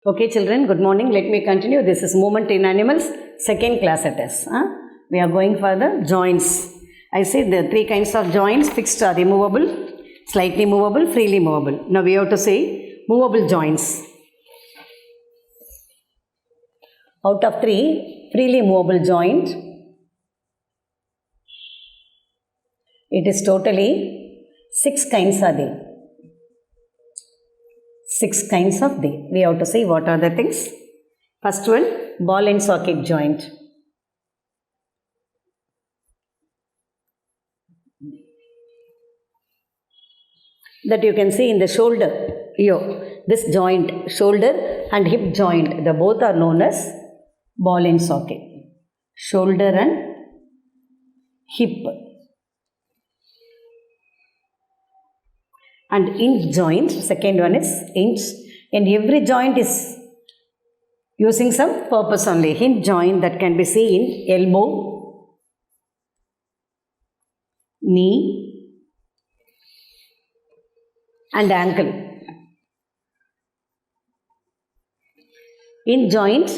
Okay children, good morning. Let me continue. This is movement in animals, second class it is. We are going for the joints. I say the three kinds of joints, fixed or immovable, slightly movable, freely movable. Now we have to say movable joints. Out of three, freely movable joint, it is totally 6 kinds are there. 6 kinds of they. We have to see what are the things. First one, ball and socket joint. That you can see in the shoulder. This joint, shoulder and hip joint, the both are known as ball and socket. Shoulder and hip. And inch joint, second one is inch, and every joint is using some purpose only. Hinge joint that can be seen in elbow, knee and ankle. Hinge joint,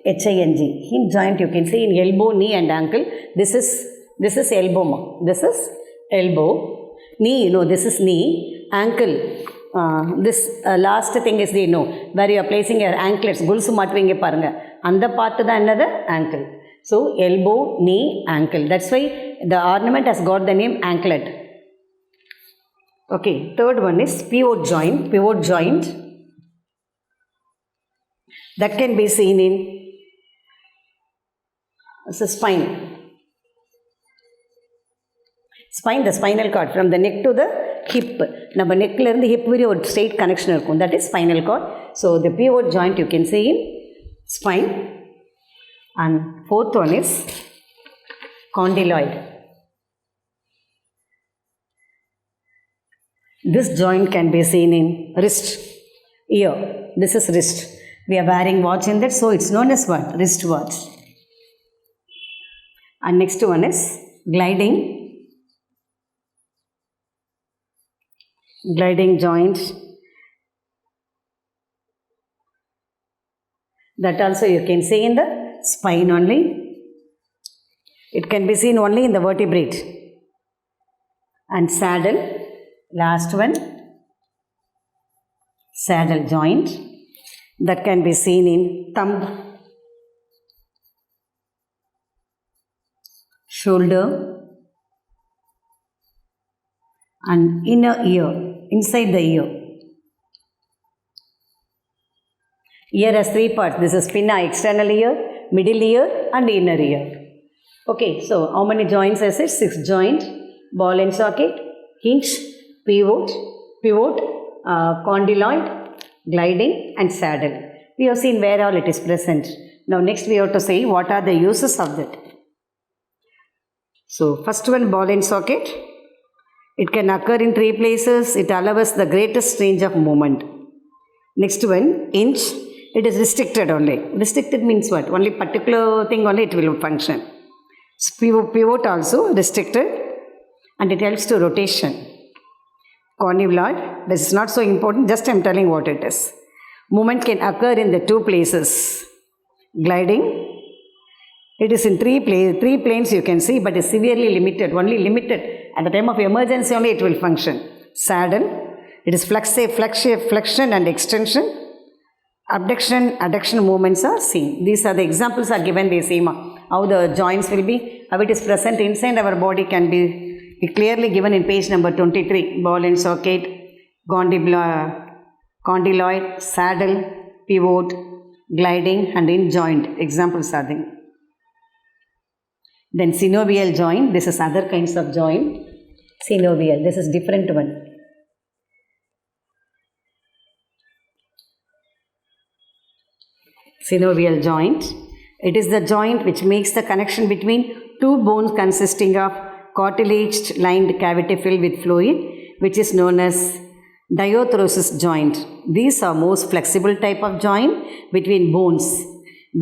H-I-N-G, hinge joint you can see in elbow, knee and ankle. This is elbow, this is elbow. Knee, this is knee. Ankle, this last thing is the where you are placing your anklets, gulsu matvinge parunga, andha part da another ankle. So elbow, knee, ankle. That's why the ornament has got the name anklet. Okay, third one is pivot joint. Pivot joint that can be seen in the spine. Spine, the spinal cord, from the neck to the hip. நம்ம நெக்கில் இருந்து hip வரை ஒரு straight connection இருக்கும். That is spinal card. So the pivot joint you can say in spine. And fourth one is condyloid. This joint can be seen in wrist. Ear. This is wrist. We are wearing watch in that, so it's known as what? Wrist watch. And next one is gliding. Gliding joint, that also you can see in the spine only. It can be seen only in the vertebrate. And saddle, last one, saddle joint, that can be seen in thumb, shoulder and inner ear. Inside the ear. Ear has 3 parts. This is pinna, external ear, middle ear and inner ear. Okay, so how many joints is it? 6 joint, ball and socket, hinge, pivot, condyloid, gliding and saddle. We have seen where all it is present. Now next we have to say what are the uses of that. So first one, ball and socket. It can occur in 3 places. It allows the greatest range of movement. Next one, inch. It is restricted only. Restricted means what? Only particular thing only it will function. Pivot also restricted and it helps to rotation. Condyloid. This is not so important. Just I am telling what it is. Movement can occur in the 2 places. Gliding. It is in 3 planes you can see, but is severely limited. Only limited. At the time of emergency only it will function. Saddle, it is flexion and extension. Abduction, adduction movements are seen. These are the examples are given. They see how the joints will be, how it is present inside our body can be clearly given in page number 23. Ball and socket, condyloid, saddle, pivot, gliding and in joint. Examples are there. Then synovial joint, this is other kinds of joint. Synovial, this is different one. Synovial joint, it is the joint which makes the connection between 2 bones consisting of cartilage lined cavity filled with fluid, which is known as diarthrosis joint. These are most flexible type of joint between bones,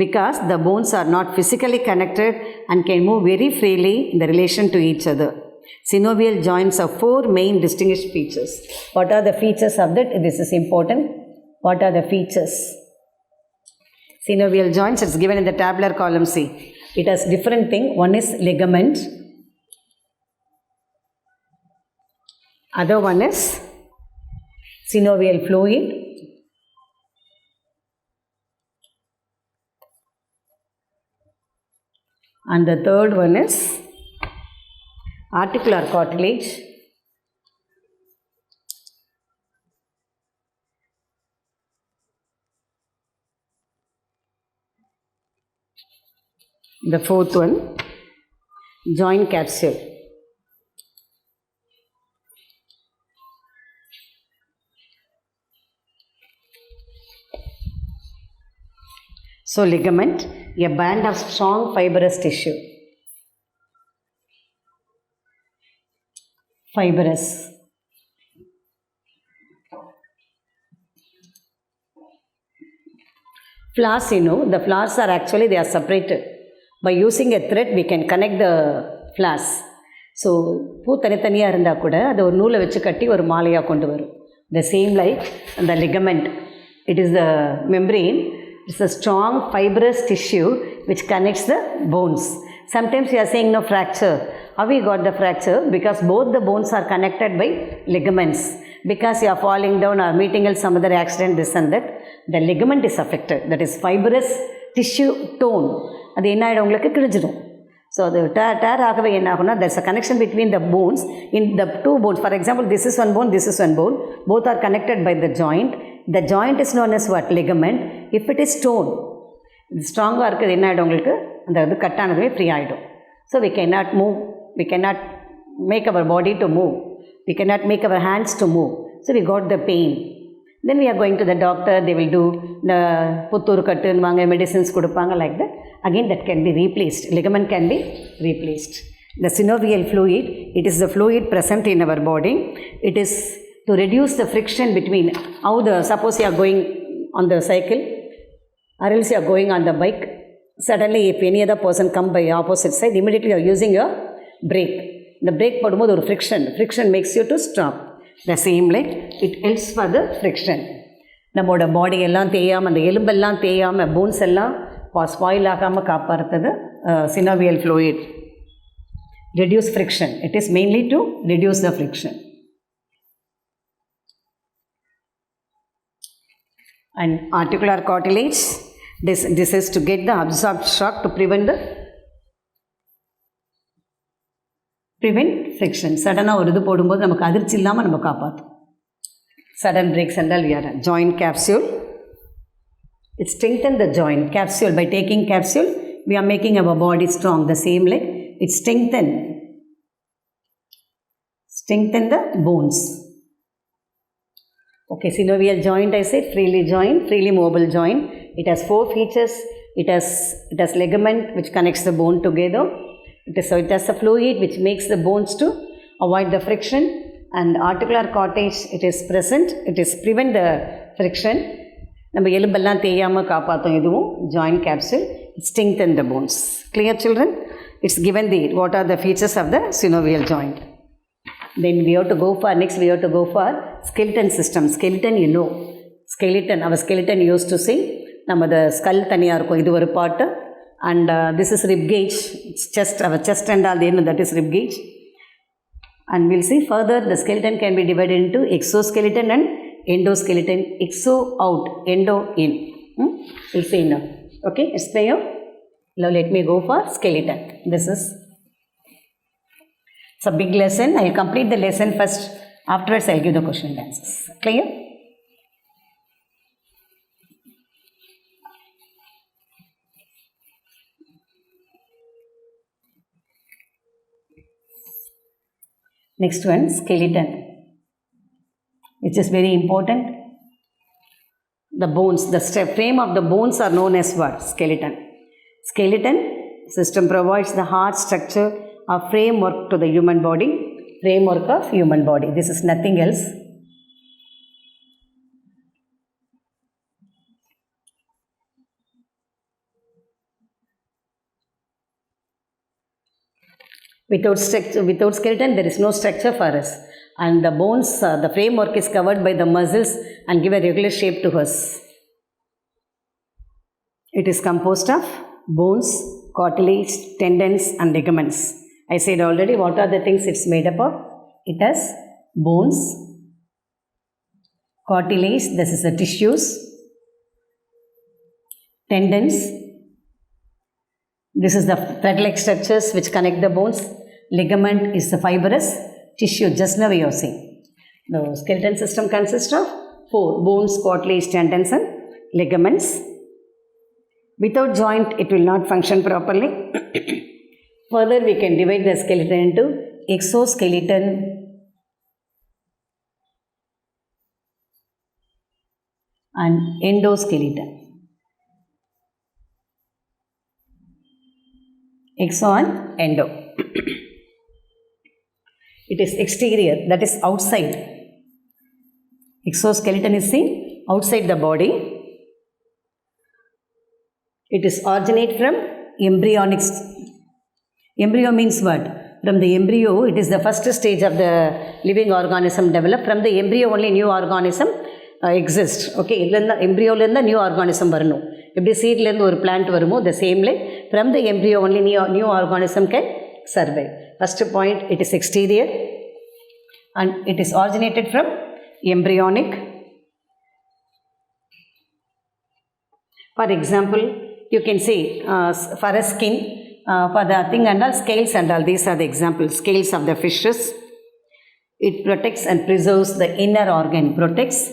because the bones are not physically connected and can move very freely in the relation to each other. Synovial joints have 4 main distinguished features. What are the features of that? This is important. What are the features? Synovial joints, it's given in the tabular column C. It has different thing. One is ligament. Other one is synovial fluid. And the third one is articular cartilage. The fourth one, joint capsule. So ligament, a band of strong fibrous tissue. Fibrous. Flowers, the flowers are actually, they are separated. By using a thread, we can connect the flowers. So, பூ தனித்தனியாக இருந்தால் கூட அதை ஒரு நூலை வச்சு கட்டி ஒரு மாலையாக கொண்டு வரும். The same like the ligament. It is the membrane. It's a strong fibrous tissue which connects the bones. Sometimes we are saying no fracture. How we got the fracture? Because both the bones are connected by ligaments. Because you are falling down or meeting some other accident, this and that, the ligament is affected. That is fibrous tissue tone. அது என்ன ஆகிடும் உங்களுக்கு கிழிஞ்சிடும். So அது dare ஆகவே என்ன ஆகும்னா there's a connection between the bones in the two bones. For example, this is one bone, this is one bone. Both are connected by the joint. The joint is known as what? Ligament. If it is torn, ஸ்ட்ராங்காக இருக்குது என்ன ஆகிடும் உங்களுக்கு அந்த இது கட்டானதுமே free ஆகிடும். So we cannot move. We cannot make our body to move. We cannot make our hands to move. So we got the pain. Then we are going to the doctor. They will do the Puttur கட்டுன்னுவாங்க, medicines கொடுப்பாங்க, like that. Again, that can be replaced. Ligament can be replaced. The synovial fluid, it is the fluid present in our body. It is to reduce the friction between how suppose you are going on the cycle or else you are going on the bike. Suddenly, if any other person come by opposite side, immediately you are using your brake. The brake போடும்போது ஒரு friction makes you to stop. The same like it helps for the friction. நம்மளோட பாடி எல்லாம் தேயாமல், அந்த எலும்பெல்லாம் தேயாமல், bones எல்லாம் spoil ஆகாமல் காப்பாற்றுறது synovial fluid. Reduce friction. It is mainly to reduce the friction. And articular cartilage, this is to get the absorbed shock to prevent friction. சடனாக ஒரு இது போடும்போது நமக்கு அதிர்ச்சி இல்லாமல் நம்ம காப்பாற்றும். Sudden breaks and all we are. Joint capsule. It strengthens the joint. Capsule, by taking capsule, we are making our body strong. The same like it strengthen the bones. Okay, synovial joint, I said, freely movable joint. It has 4 features. It has ligament which connects the bone together. It has a fluid which makes the bones to avoid the friction. And articular cartilage, it is present. It is prevent the friction. நம்ம எலும்பெல்லாம் தேயாமல் காப்பாற்றும் இதுவும் joint capsule. It strengthen the bones. Clear, children? It's given what are the features of the synovial joint. Then we have to go for skeleton system. Skeleton, skeleton, our skeleton used to say, நம்ம the skull தனியாக இருக்கும், இது ஒரு part. And this is rib cage. It's chest, our chest and all, that is rib cage. And we'll see further, the skeleton can be divided into exoskeleton and endoskeleton. Exo out, endo in. We'll see now. Okay, it's clear. Now let me go for skeleton. It's a big lesson. I'll complete the lesson first. Afterwards, I'll give the question and answers. Clear? Next one, skeleton. Which is very important. The bones, the frame of the bones are known as what? Skeleton. Skeleton system provides the hard structure or framework to the human body. Framework of human body. This is nothing else. Without skeleton, there is no structure for us. And the bones, the framework is covered by the muscles and give a regular shape to us. It is composed of bones, cartilage, tendons and ligaments. I said already what are the things it's made up of. It has bones, cartilage, this is the tissues, tendons, this is the thread-like structures which connect the bones, ligament is the fibrous tissue, just now we have seen. The skeleton system consists of 4 bones, cartilage, tendons and ligaments. Without joint, it will not function properly. Further, we can divide the skeleton into exoskeleton and endoskeleton. Exo and endo. It is exterior, that is outside. Exoskeleton is seen outside the body. It is originate from embryonic. Embryo means what? From the embryo, it is the first stage of the living organism developed. From the embryo only new organism exists. Okay, embryo lenda new organism varano. If the seed lenda or plant varumo, the same way from the embryo only new organism can survive. First point, it is exterior and it is originated from embryonic. For example, you can see for a skin, for the thing and all, scales and all, these are the examples. Scales of the fishes. It protects and preserves the inner organ, protects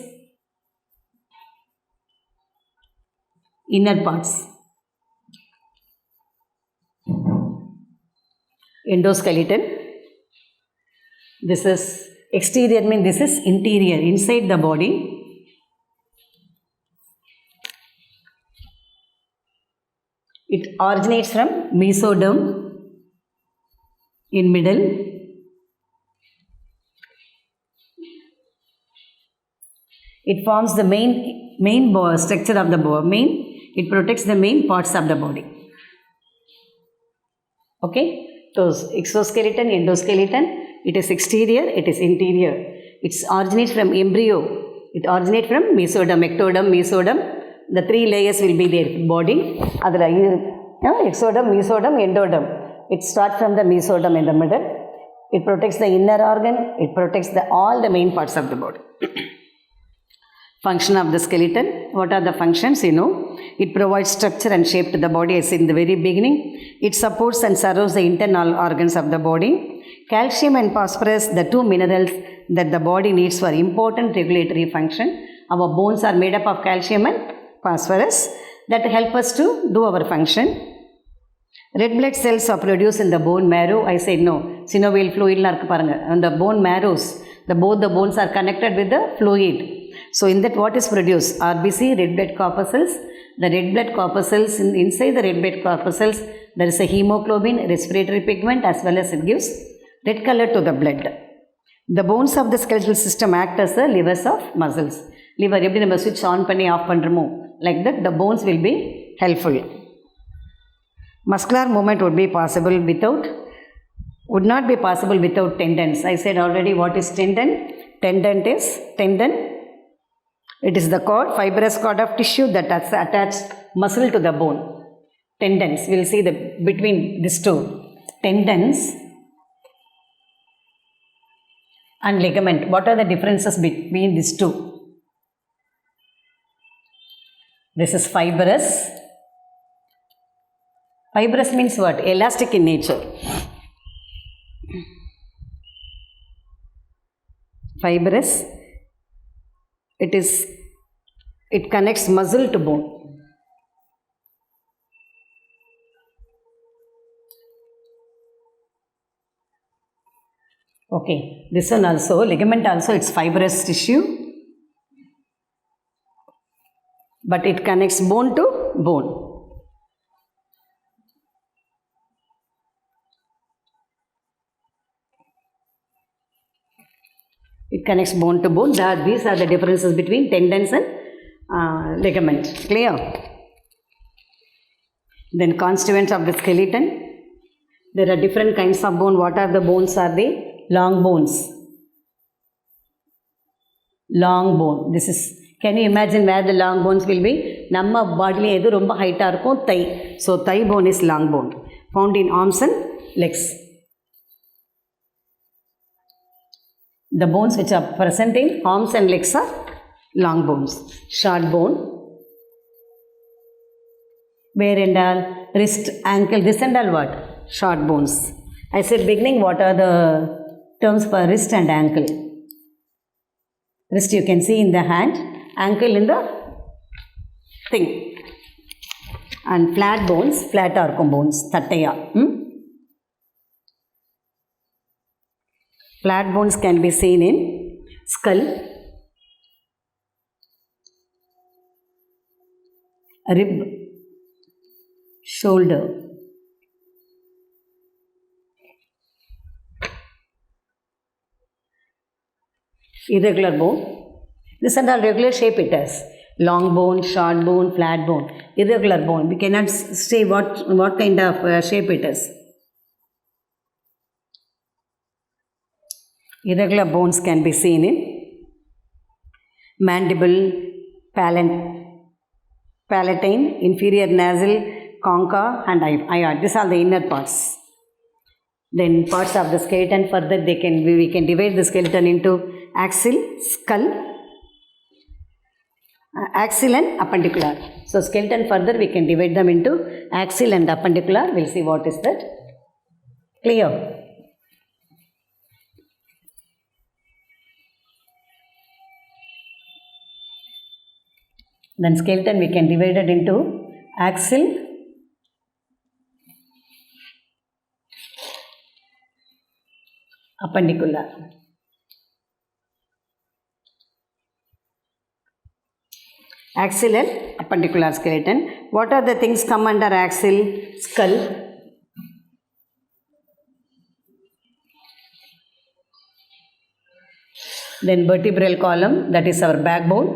inner parts. Endoskeleton. This is exterior, means this is interior, inside the body. It originates from mesoderm in middle. It forms the main structure of the body. It protects the main parts of the body. Okay. So, exoskeleton, endoskeleton, it is exterior, it is interior. It originates from embryo. It originates from mesoderm, ectoderm, mesoderm. The 3 layers will be their body. Exoderm, mesoderm, endoderm. It starts from the mesoderm in the middle. It protects the inner organ. It protects all the main parts of the body. Function of the skeleton. What are the functions? It provides structure and shape to the body as in the very beginning. It supports and serves the internal organs of the body. Calcium and phosphorus, the 2 minerals that the body needs for important regulatory function. Our bones are made up of calcium and phosphorus that help us to do our function. Red blood cells are produced in the bone marrow. I said no. Synovial fluid and the bone marrows. Both the bones are connected with the fluid. So in that what is produced? RBC, red blood corpuscles. The red blood corpuscles, inside the red blood corpuscles, there is a hemoglobin, respiratory pigment, as well as it gives red color to the blood. The bones of the skeletal system act as the levers of muscles. Lever, எப்படி நம்ம switch on பண்ணி off பண்றோமோ, like that the bones will be helpful. Muscular movement would not be possible without tendons. I said already what is tendon. Tendon. It is the cord, fibrous cord of tissue that attach muscle to the bone. Tendons, we will see between these two. Tendons and ligament. What are the differences between these two? This is fibrous. Fibrous means what? Elastic in nature. Fibrous. It connects muscle to bone. Okay, this one also, ligament also, it's fibrous tissue, but it connects bone to bone. It connects bone to bone. These are the differences between tendons and ligament. Clear? Then constituents of the skeleton. There are different kinds of bone. What are the bones are they? Long bones. Long bone. This is Can you imagine where the long bones will be? நம்ம பாடியில் எது ரொம்ப ஹைட்டாக இருக்கும்? Thigh. So thigh bone is long bone found in arms and legs. The bones which are present in arms and legs are long bones. Short bone. Where and all? Wrist, ankle, this and all what? Short bones. I said beginning, what are the terms for wrist and ankle? Wrist you can see in the hand, ankle in the thing. And flat bones, flat arcum bones, tattaya. Flat bones can be seen in skull, rib, shoulder, irregular bone. This and all regular shape it has. Long bone, short bone, flat bone, irregular bone. We cannot say what kind of shape it is. Irregular bones can be seen in mandible, palatine, inferior nasal, concha and aorta. These are the inner parts. Then parts of the skeleton, further we can divide the skeleton into axial, skull, axial and appendicular. So skeleton further we can divide them into axial and appendicular. We'll see what is that. Clear? Then skeleton we can divide it into axial, appendicular. Axial and appendicular skeleton. What are the things come under axial? Skull, then vertebral column, that is our backbone.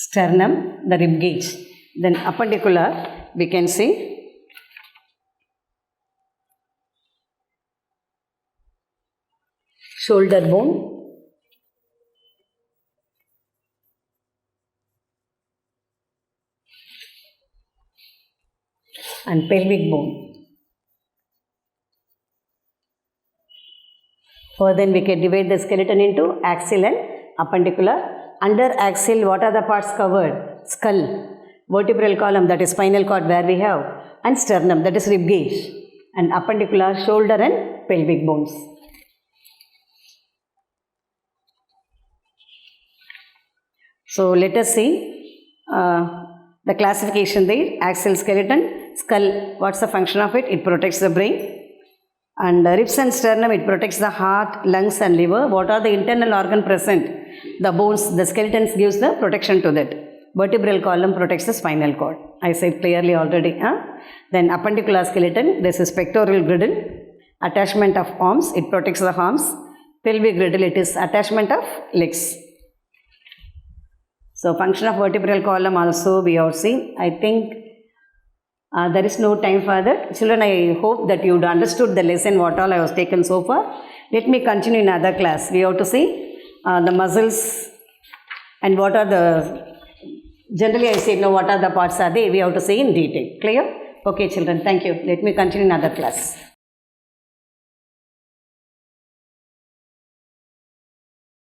Sternum, the rib cage. Then appendicular, we can see shoulder bone, and pelvic bone. Further, we can divide the skeleton into axial and appendicular. Under axial, what are the parts covered? Skull, vertebral column, that is spinal cord where we have, and sternum, that is rib cage, and appendicular, shoulder and pelvic bones. So let us see the classification there. Axial skeleton, skull, what's the function of it? It protects the brain. And ribs and sternum, it protects the heart, lungs and liver. What are the internal organ present? The bones, the skeletons gives the protection to that. Vertebral column protects the spinal cord. I said clearly already. Then appendicular skeleton, this is pectoral girdle, attachment of arms, it protects the arms. Pelvic girdle, it is attachment of legs. So function of vertebral column also we have seen. I think there is no time for that. Children, I hope that you understood the lesson what all I was taken so far. Let me continue in other class. We have to see the muscles and what are the, generally I say no, what are the parts are they, we have to see in detail. Clear? Okay children, thank you. Let me continue in other class.